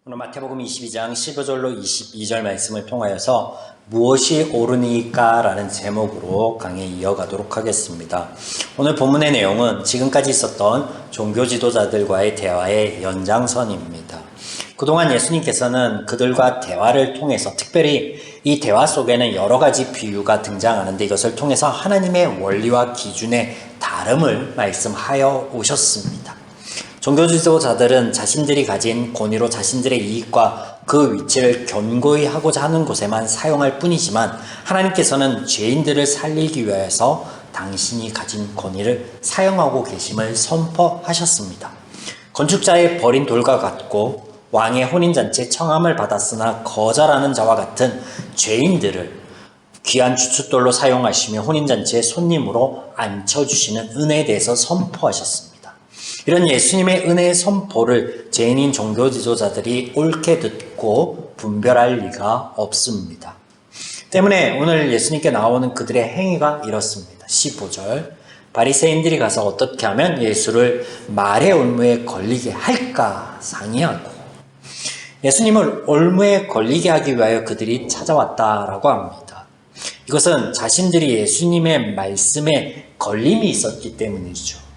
오늘 마태복음 22장 15절로 22절 말씀을 통하여서 무엇이 옳으니까 라는 제목으로 강의 이어가도록 하겠습니다. 오늘 본문의 내용은 지금까지 있었던 종교 지도자들과의 대화의 연장선입니다. 그동안 예수님께서는 그들과 대화를 통해서 특별히 이 대화 속에는 여러 가지 비유가 등장하는데 이것을 통해서 하나님의 원리와 기준의 다름을 말씀하여 오셨습니다. 종교 지도자들은 자신들이 가진 권위로 자신들의 이익과 그 위치를 견고히 하고자 하는 곳에만 사용할 뿐이지만 하나님께서는 죄인들을 살리기 위해서 당신이 가진 권위를 사용하고 계심을 선포하셨습니다. 건축자의 버린 돌과 같고 왕의 혼인잔치에 청함을 받았으나 거절하는 자와 같은 죄인들을 귀한 주춧돌로 사용하시며 혼인잔치의 손님으로 앉혀주시는 은혜에 대해서 선포하셨습니다. 이런 예수님의 은혜의 선포를 죄인인 종교 지도자들이 옳게 듣고 분별할 리가 없습니다. 때문에 오늘 예수님께 나오는 그들의 행위가 이렇습니다. 15절 바리새인들이 가서 어떻게 하면 예수를 말의 올무에 걸리게 할까 상의하고 예수님을 올무에 걸리게 하기 위하여 그들이 찾아왔다라고 합니다. 이것은 자신들이 예수님의 말씀에 걸림이 있었기 때문이죠.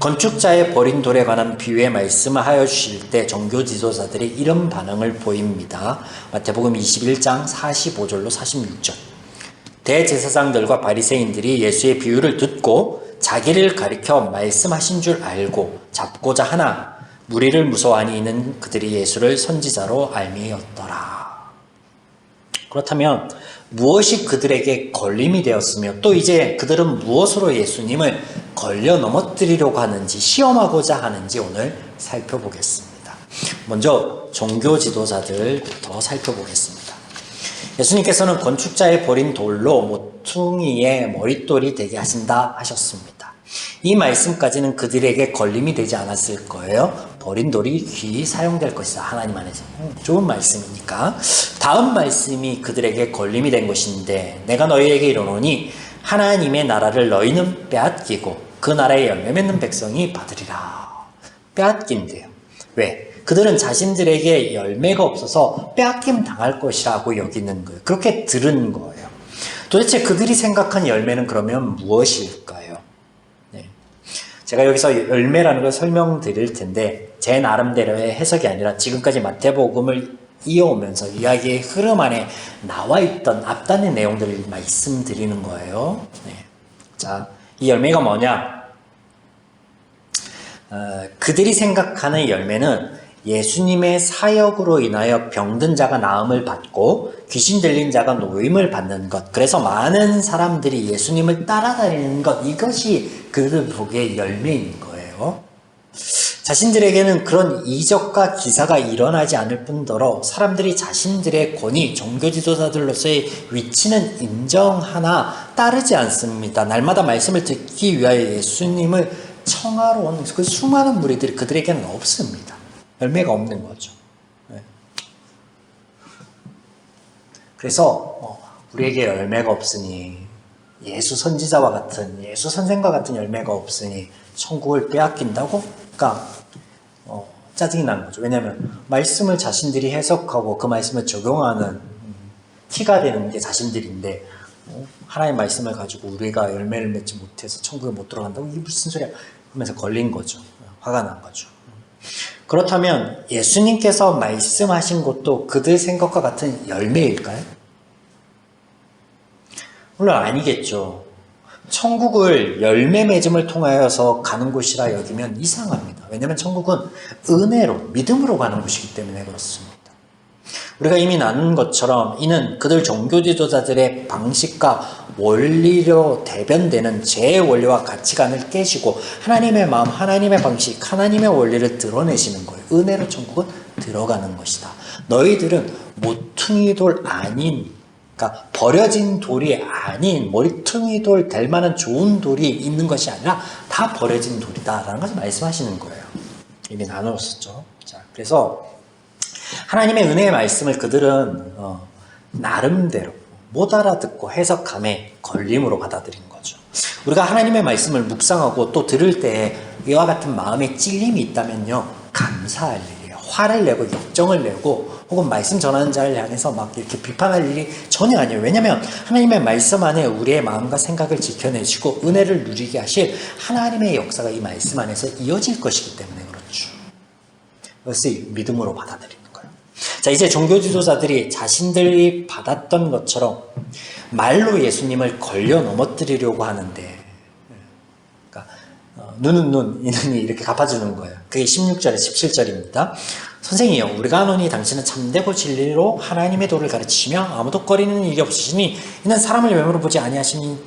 건축자의 버린 돌에 관한 비유의 말씀을 하여 주실 때 종교 지도자들이 이런 반응을 보입니다. 마태복음 21장 45절로 46절. 대제사장들과 바리새인들이 예수의 비유를 듣고 자기를 가리켜 말씀하신 줄 알고 잡고자 하나 무리를 무서워하니 이는 그들이 예수를 선지자로 알미었더라. 그렇다면 무엇이 그들에게 걸림이 되었으며 또 이제 그들은 무엇으로 예수님을 걸려 넘어뜨리려고 하는지 시험하고자 하는지 오늘 살펴보겠습니다. 먼저 종교 지도자들부터 살펴보겠습니다. 예수님께서는 건축자의 버린 돌로 모퉁이의 머릿돌이 되게 하신다 하셨습니다. 이 말씀까지는 그들에게 걸림이 되지 않았을 거예요. 버린 돌이 귀히 사용될 것이다. 하나님 안에서 좋은 말씀이니까. 다음 말씀이 그들에게 걸림이 된 것인데 내가 너희에게 이르노니 하나님의 나라를 너희는 빼앗기고 그 나라의 열매 맺는 백성이 받으리라. 빼앗긴대요. 왜? 그들은 자신들에게 열매가 없어서 빼앗김 당할 것이라고 여기는 거예요. 그렇게 들은 거예요. 도대체 그들이 생각한 열매는 그러면 무엇일까요? 제가 여기서 열매라는 걸 설명드릴 텐데 제 나름대로의 해석이 아니라 지금까지 마태복음을 이어오면서 이야기의 흐름 안에 나와 있던 앞단의 내용들을 말씀드리는 거예요. 자, 이 열매가 뭐냐? 그들이 생각하는 열매는 예수님의 사역으로 인하여 병든 자가 나음을 받고 귀신 들린 자가 노임을 받는 것, 그래서 많은 사람들이 예수님을 따라다니는 것, 이것이 그들 보기에 열매인 거예요. 자신들에게는 그런 이적과 기사가 일어나지 않을 뿐더러 사람들이 자신들의 권위, 종교 지도자들로서의 위치는 인정하나 따르지 않습니다. 날마다 말씀을 듣기 위하여 예수님을 청하러 온 그 수많은 무리들이 그들에게는 없습니다. 열매가 없는 거죠. 그래서 우리에게 열매가 없으니 예수 선지자와 같은 예수 선생과 같은 열매가 없으니 천국을 빼앗긴다고? 그러니까 짜증이 나는 거죠. 왜냐하면 말씀을 자신들이 해석하고 그 말씀을 적용하는 티가 되는 게 자신들인데 하나님의 말씀을 가지고 우리가 열매를 맺지 못해서 천국에 못 들어간다고 이게 무슨 소리야 하면서 걸린 거죠. 화가 난 거죠. 그렇다면 예수님께서 말씀하신 것도 그들 생각과 같은 열매일까요? 물론 아니겠죠. 천국을 열매 맺음을 통하여서 가는 곳이라 여기면 이상합니다. 왜냐하면 천국은 은혜로, 믿음으로 가는 곳이기 때문에 그렇습니다. 우리가 이미 나눈 것처럼 이는 그들 종교 지도자들의 방식과 원리로 대변되는 제 원리와 가치관을 깨시고 하나님의 마음, 하나님의 방식, 하나님의 원리를 드러내시는 거예요. 은혜로 천국은 들어가는 것이다. 너희들은 모퉁이 돌 아닌, 그러니까 버려진 돌이 아닌 머리퉁이 돌 될 만한 좋은 돌이 있는 것이 아니라 다 버려진 돌이다 라는 것을 말씀하시는 거예요. 이미 나누었었죠. 자, 그래서 하나님의 은혜의 말씀을 그들은 나름대로 못 알아듣고 해석함에 걸림으로 받아들인 거죠. 우리가 하나님의 말씀을 묵상하고 또 들을 때 이와 같은 마음의 찔림이 있다면요, 감사할 일이에요. 화를 내고 역정을 내고 혹은 말씀 전하는 자를 향해서 막 이렇게 비판할 일이 전혀 아니에요. 왜냐하면 하나님의 말씀 안에 우리의 마음과 생각을 지켜내시고 은혜를 누리게 하실 하나님의 역사가 이 말씀 안에서 이어질 것이기 때문에 그렇죠. 그것을 믿음으로 받아들이는 거예요. 자, 이제 종교 지도자들이 자신들이 받았던 것처럼 말로 예수님을 걸려 넘어뜨리려고 하는데, 그러니까 눈은 눈, 이는 이 이렇게 갚아주는 거예요. 그게 16절에 17절입니다. 선생이여, 우리가 아노니 당신은 참되고 진리로 하나님의 도를 가르치시며 아무도 꺼리는 일이 없으시니 이는 사람을 외모로 보지 아니하시니이다.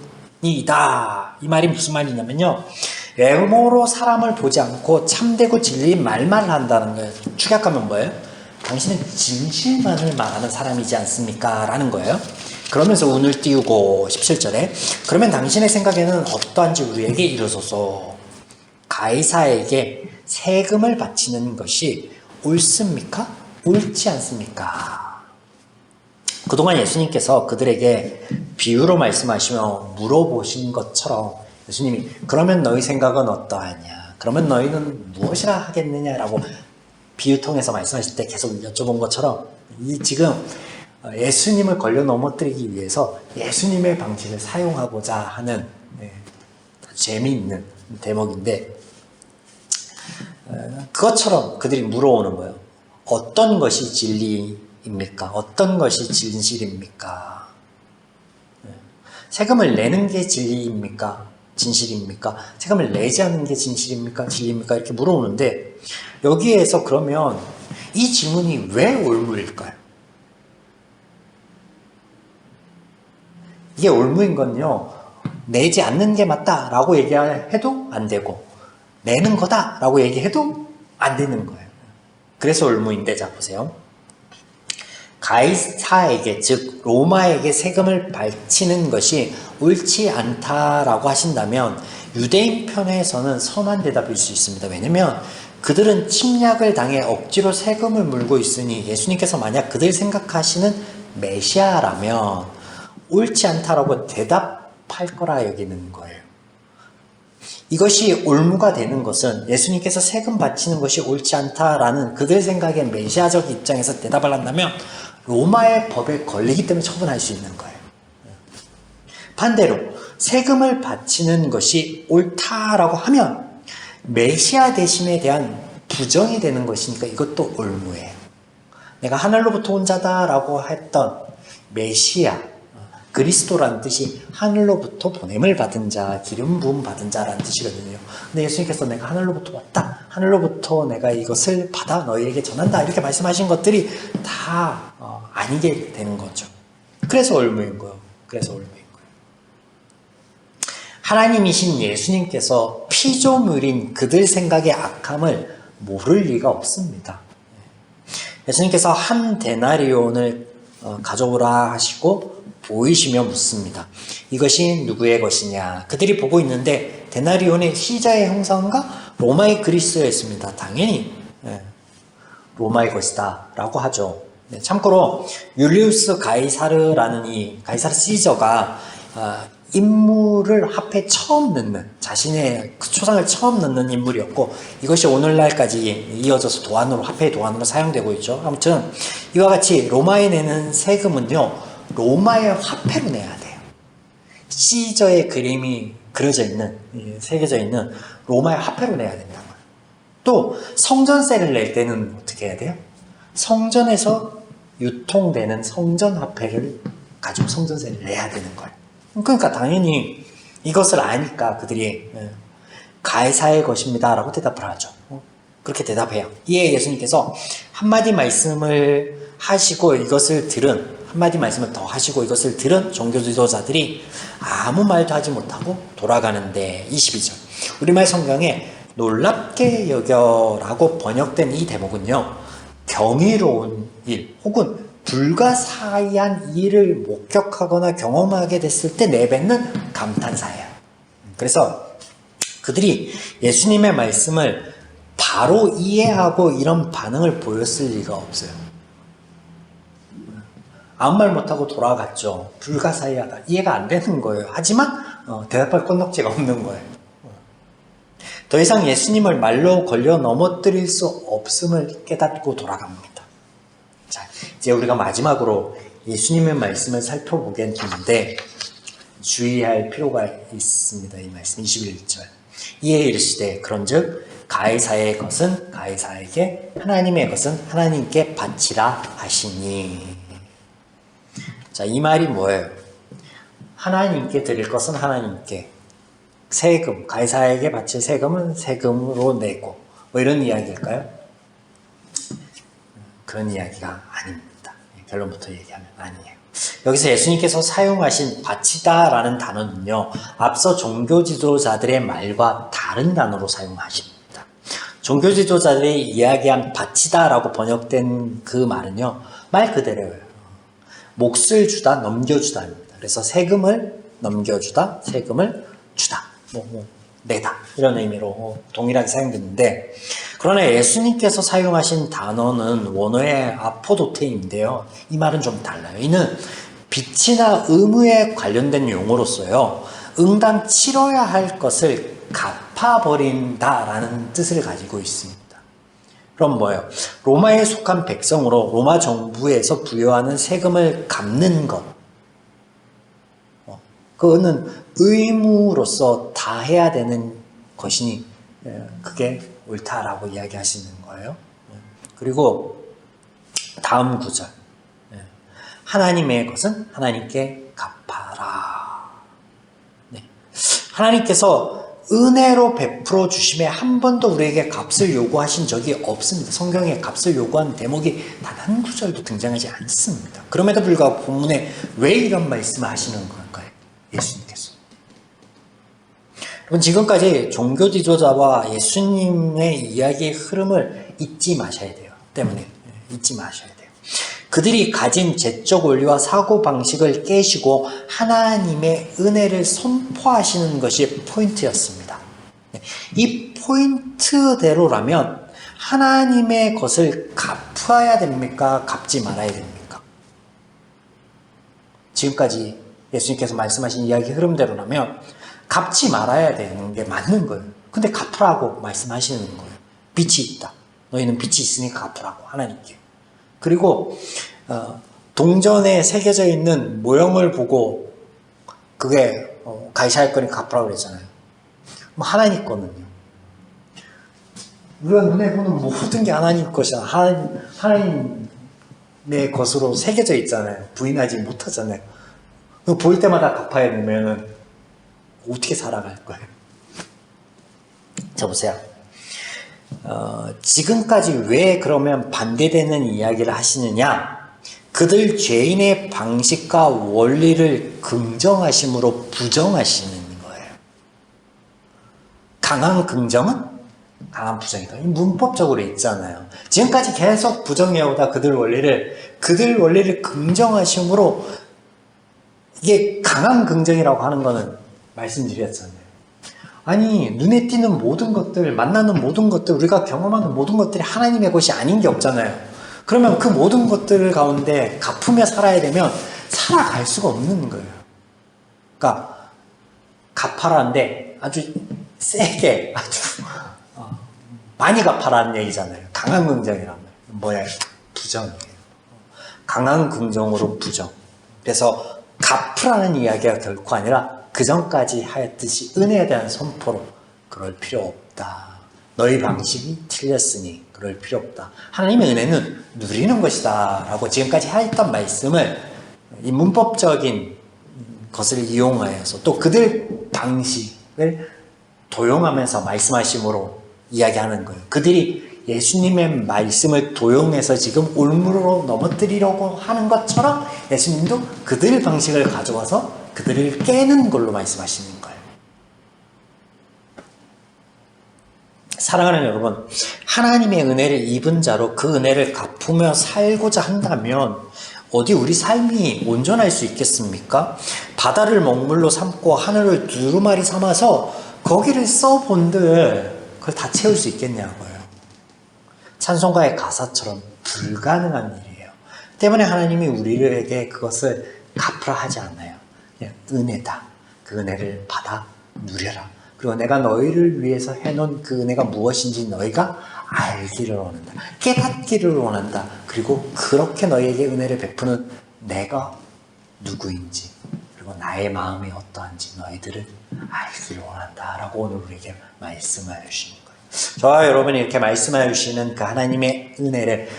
이 말이 무슨 말이냐면요, 외모로 사람을 보지 않고 참되고 진리 말만 한다는 거예요. 축약하면 뭐예요? 당신은 진실만을 말하는 사람이지 않습니까? 라는 거예요. 그러면서 운을 띄우고 17절에 그러면 당신의 생각에는 어떠한지 우리에게 이르소서. 가이사에게 세금을 바치는 것이 옳습니까? 옳지 않습니까? 그동안 예수님께서 그들에게 비유로 말씀하시며 물어보신 것처럼 예수님이 그러면 너희 생각은 어떠하냐? 그러면 너희는 무엇이라 하겠느냐라고 비유 통해서 말씀하실 때 계속 여쭤본 것처럼 이 지금 예수님을 걸려 넘어뜨리기 위해서 예수님의 방식을 사용하고자 하는 재미있는 대목인데, 그것처럼 그들이 물어오는 거예요. 어떤 것이 진리입니까? 어떤 것이 진실입니까? 세금을 내는 게 진리입니까? 진실입니까? 세금을 내지 않는 게 진실입니까? 진리입니까? 이렇게 물어오는데, 여기에서 그러면 이 질문이 왜 올무일까요? 이게 올무인 건요, 내지 않는 게 맞다라고 얘기해도 안 되고 내는 거다라고 얘기해도 안 되는 거예요. 그래서 올무인데, 자 보세요. 가이사에게, 즉 로마에게 세금을 바치는 것이 옳지 않다라고 하신다면 유대인 편에서는 선한 대답일 수 있습니다. 왜냐면 그들은 침략을 당해 억지로 세금을 물고 있으니 예수님께서 만약 그들 생각하시는 메시아라면 옳지 않다라고 대답할 거라 여기는 거예요. 이것이 올무가 되는 것은 예수님께서 세금 바치는 것이 옳지 않다라는 그들 생각의 메시아적 입장에서 대답을 한다면 로마의 법에 걸리기 때문에 처분할 수 있는 거예요. 반대로 세금을 바치는 것이 옳다라고 하면 메시아 되심에 대한 부정이 되는 것이니까 이것도 올무예요. 내가 하늘로부터 온 자다라고 했던 메시아, 그리스도라는 뜻이 하늘로부터 보냄을 받은 자, 기름 부음 받은 자라는 뜻이거든요. 근데 예수님께서 내가 하늘로부터 왔다, 하늘로부터 내가 이것을 받아 너희에게 전한다, 이렇게 말씀하신 것들이 다 아니게 되는 거죠. 그래서 올무인 거예요. 그래서 올무인 거예요. 하나님이신 예수님께서 피조물인 그들 생각의 악함을 모를 리가 없습니다. 예수님께서 한 데나리온을 가져오라 하시고 보이시며 묻습니다. 이것이 누구의 것이냐? 그들이 보고 있는데 데나리온의 시자의 형상과 로마의 그리스도였습니다. 당연히 로마의 것이다 라고 하죠. 참고로 율리우스 가이사르라는 이 가이사르 시저가 인물을 합해 처음 넣는, 자신의 초상을 처음 넣는 인물이었고 이것이 오늘날까지 이어져서 도안으로, 화폐 도안으로 사용되고 있죠. 아무튼 이와 같이 로마에 내는 세금은요, 로마의 화폐로 내야 돼요. 시저의 그림이 그려져 있는, 새겨져 있는 로마의 화폐로 내야 된다는 거예요. 또 성전세를 낼 때는 어떻게 해야 돼요? 성전에서 유통되는 성전 화폐를 가지고 성전세를 내야 되는 거예요. 그러니까 당연히 이것을 아니까 그들이 가이사의 것입니다 라고 대답을 하죠. 그렇게 대답해요. 이에 예수님께서 한마디 말씀을 하시고 이것을 들은, 한마디 말씀을 더 하시고 이것을 들은 종교 지도자들이 아무 말도 하지 못하고 돌아가는데, 22절 우리말 성경에 놀랍게 여겨라고 번역된 이 대목은요, 경이로운 일 혹은 불가사의한 일을 목격하거나 경험하게 됐을 때 내뱉는 감탄사예요. 그래서 그들이 예수님의 말씀을 바로 이해하고 이런 반응을 보였을 리가 없어요. 아무 말 못하고 돌아갔죠. 불가사의하다, 이해가 안 되는 거예요. 하지만 대답할 건덕지가 없는 거예요. 더 이상 예수님을 말로 걸려 넘어뜨릴 수 없음을 깨닫고 돌아갑니다. 자, 이제 우리가 마지막으로 예수님의 말씀을 살펴보겠는데 주의할 필요가 있습니다. 이 말씀 21절. 이에 이르시되 그런즉 가이사의 것은 가이사에게, 하나님의 것은 하나님께 바치라 하시니. 자, 이 말이 뭐예요? 하나님께 드릴 것은 하나님께, 세금, 가이사에게 바칠 세금은 세금으로 내고, 뭐 이런 이야기일까요? 그런 이야기가 아닙니다. 결론부터 얘기하면 아니에요. 여기서 예수님께서 사용하신 바치다라는 단어는요, 앞서 종교 지도자들의 말과 다른 단어로 사용하십니다. 종교 지도자들이 이야기한 바치다라고 번역된 그 말은요, 말 그대로예요. 몫을 주다, 넘겨주다입니다. 그래서 세금을 넘겨주다, 세금을 주다, 내다, 이런 의미로 동일하게 사용되는데, 그러나 예수님께서 사용하신 단어는 원어의 아포도테인데요. 이 말은 좀 달라요. 이는 빚이나 의무에 관련된 용어로서요, 응당 치러야 할 것을 갚아버린다라는 뜻을 가지고 있습니다. 그럼 뭐예요? 로마에 속한 백성으로 로마 정부에서 부여하는 세금을 갚는 것. 그거는 의무로서 다 해야 되는 것이니 그게 옳다라고 이야기하시는 거예요. 그리고 다음 구절. 하나님의 것은 하나님께 갚아라. 네. 하나님께서 은혜로 베풀어 주심에 한 번도 우리에게 값을 요구하신 적이 없습니다. 성경에 값을 요구하는 대목이 단 한 구절도 등장하지 않습니다. 그럼에도 불구하고 본문에 왜 이런 말씀을 하시는 걸까요? 예수님께서. 여러분, 지금까지 종교 지도자와 예수님의 이야기의 흐름을 잊지 마셔야 돼요. 때문에 잊지 마셔야 돼요. 그들이 가진 제적 원리와 사고방식을 깨시고 하나님의 은혜를 선포하시는 것이 포인트였습니다. 이 포인트대로라면 하나님의 것을 갚아야 됩니까? 갚지 말아야 됩니까? 지금까지 예수님께서 말씀하신 이야기 흐름대로라면 갚지 말아야 되는 게 맞는 거예요. 근데 갚으라고 말씀하시는 거예요. 빚이 있다. 너희는 빚이 있으니까 갚으라고, 하나님께. 그리고 동전에 새겨져 있는 모형을 보고 그게 가이사의 거니까 갚으라고 그랬잖아요. 하나님 거는요. 우리가 눈에 보는 모든 게 하나님 것이야. 하나님의 것으로 새겨져 있잖아요. 부인하지 못하잖아요. 볼 때마다 갚아야 되면은 어떻게 살아갈 거예요? 자, 보세요. 지금까지 왜 그러면 반대되는 이야기를 하시느냐? 그들 죄인의 방식과 원리를 긍정하심으로 부정하시는 거예요. 강한 긍정은 강한 부정이다. 문법적으로 있잖아요. 지금까지 계속 부정해오다 그들 원리를 긍정하심으로, 이게 강한 긍정이라고 하는 거는 말씀드렸잖아요. 아니, 눈에 띄는 모든 것들, 만나는 모든 것들, 우리가 경험하는 모든 것들이 하나님의 것이 아닌 게 없잖아요. 그러면 그 모든 것들 가운데 갚으며 살아야 되면 살아갈 수가 없는 거예요. 그러니까 갚아라는데 아주 세게, 아주 많이 갚아라는 얘기잖아요. 강한 긍정이란 말이에요. 뭐야? 부정이에요. 강한 긍정으로 부정. 그래서 갚으라는 이야기가 결코 아니라 그 전까지 하였듯이 은혜에 대한 선포로 그럴 필요 없다. 너희 방식이 틀렸으니 그럴 필요 없다. 하나님의 은혜는 누리는 것이다 라고 지금까지 했던 말씀을 이 문법적인 것을 이용하여서 또 그들 방식을 도용하면서 말씀하심으로 이야기하는 거예요. 그들이 예수님의 말씀을 도용해서 지금 올무로 넘어뜨리려고 하는 것처럼 예수님도 그들 방식을 가져와서 그들을 깨는 걸로 말씀하시는 거예요. 사랑하는 여러분, 하나님의 은혜를 입은 자로 그 은혜를 갚으며 살고자 한다면 어디 우리 삶이 온전할 수 있겠습니까? 바다를 먹물로 삼고 하늘을 두루마리 삼아서 거기를 써본들 그걸 다 채울 수 있겠냐고요. 찬송가의 가사처럼 불가능한 일이에요. 때문에 하나님이 우리에게 그것을 갚으라 하지 않아요. 그냥 은혜다. 그 은혜를 받아 누려라. 그리고 내가 너희를 위해서 해놓은 그 은혜가 무엇인지 너희가 알기를 원한다. 깨닫기를 원한다. 그리고 그렇게 너희에게 은혜를 베푸는 내가 누구인지 그리고 나의 마음이 어떠한지 너희들은 알기를 원한다 라고 오늘 우리에게 말씀하여 주시는 거예요. 저와 여러분이 이렇게 말씀하여 주시는 그 하나님의 은혜를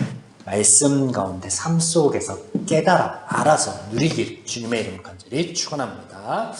말씀 가운데 삶 속에서 깨달아 알아서 누리길 주님의 이름 간절히 축원합니다.